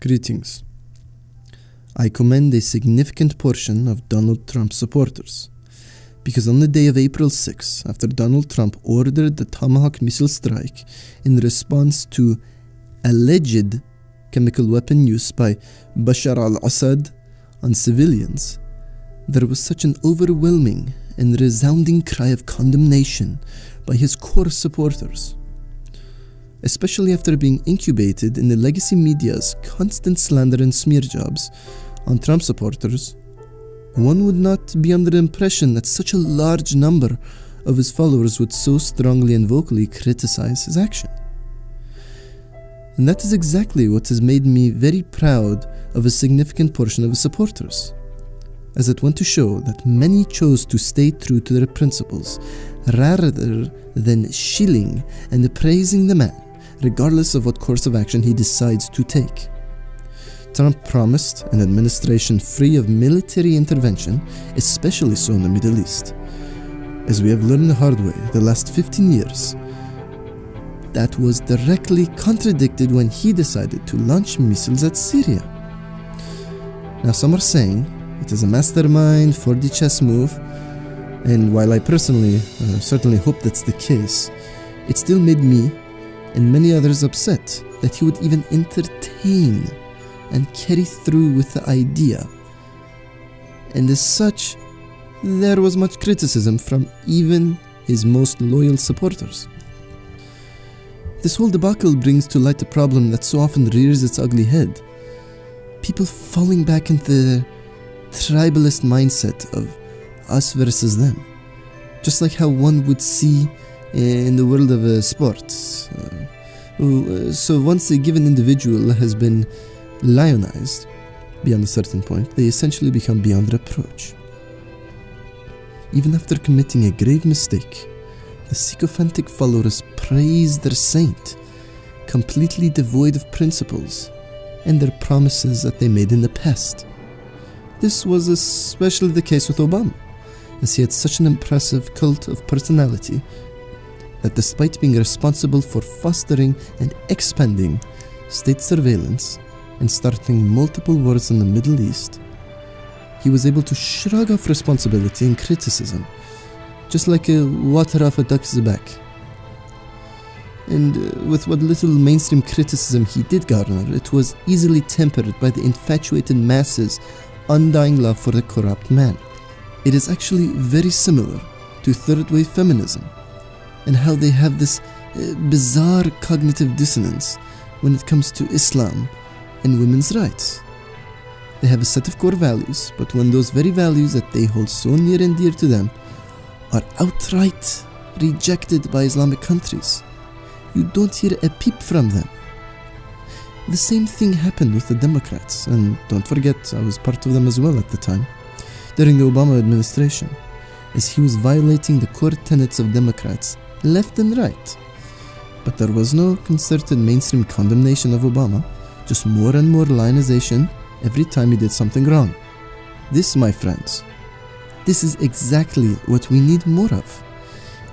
Greetings. I commend a significant portion of Donald Trump's supporters, because on the day of April 6, after Donald Trump ordered the Tomahawk missile strike in response to alleged chemical weapon use by Bashar al-Assad on civilians, there was such an overwhelming and resounding cry of condemnation by his core supporters. Especially after being incubated in the legacy media's constant slander and smear jobs on Trump supporters, one would not be under the impression that such a large number of his followers would so strongly and vocally criticize his action. And that is exactly what has made me very proud of a significant portion of his supporters, as it went to show that many chose to stay true to their principles rather than shilling and praising the man, regardless of what course of action he decides to take. Trump promised an administration free of military intervention, especially so in the Middle East. As we have learned the hard way the last 15 years, that was directly contradicted when he decided to launch missiles at Syria. Now some are saying it is a mastermind 4D chess move, and while I personally certainly hope that's the case, it still made me and many others upset that he would even entertain and carry through with the idea. And as such, there was much criticism from even his most loyal supporters. This whole debacle brings to light a problem that so often rears its ugly head. People falling back into the tribalist mindset of us versus them. Just like how one would see in the world of sports. So once a given individual has been lionized beyond a certain point, they essentially become beyond reproach. Even after committing a grave mistake, the sycophantic followers praise their saint, completely devoid of principles and their promises that they made in the past. This was especially the case with Obama, as he had such an impressive cult of personality that despite being responsible for fostering and expanding state surveillance and starting multiple wars in the Middle East, he was able to shrug off responsibility and criticism, just like a water off a duck's back. And with what little mainstream criticism he did garner, it was easily tempered by the infatuated masses' undying love for the corrupt man. It is actually very similar to third-wave feminism, and how they have this bizarre cognitive dissonance when it comes to Islam and women's rights. They have a set of core values, but when those very values that they hold so near and dear to them are outright rejected by Islamic countries, you don't hear a peep from them. The same thing happened with the Democrats, and don't forget, I was part of them as well at the time, during the Obama administration, as he was violating the core tenets of Democrats left and right. But there was no concerted mainstream condemnation of Obama, just more and more lionization every time he did something wrong. This, my friends, this is exactly what we need more of.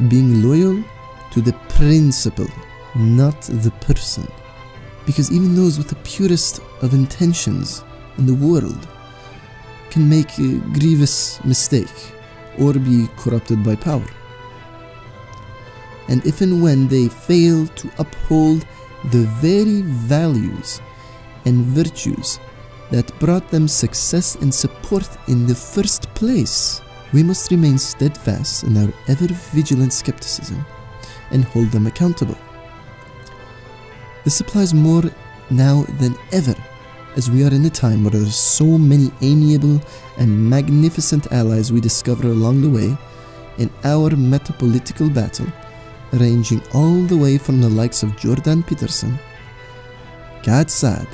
Being loyal to the principle, not the person. Because even those with the purest of intentions in the world can make a grievous mistake or be corrupted by power. And if and when they fail to uphold the very values and virtues that brought them success and support in the first place, we must remain steadfast in our ever-vigilant skepticism and hold them accountable. This applies more now than ever, as we are in a time where there are so many amiable and magnificent allies we discover along the way in our metapolitical battle, ranging all the way from the likes of Jordan Peterson, Gad Saad,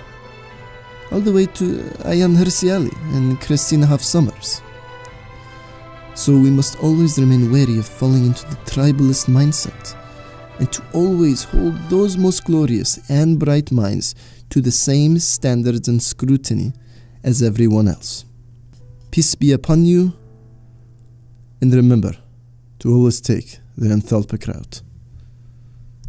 all the way to Ayaan Hirsi Ali and Christina Hoff Sommers. So we must always remain wary of falling into the tribalist mindset, and to always hold those most glorious and bright minds to the same standards and scrutiny as everyone else. Peace be upon you, and remember to always take the Enthalpic route.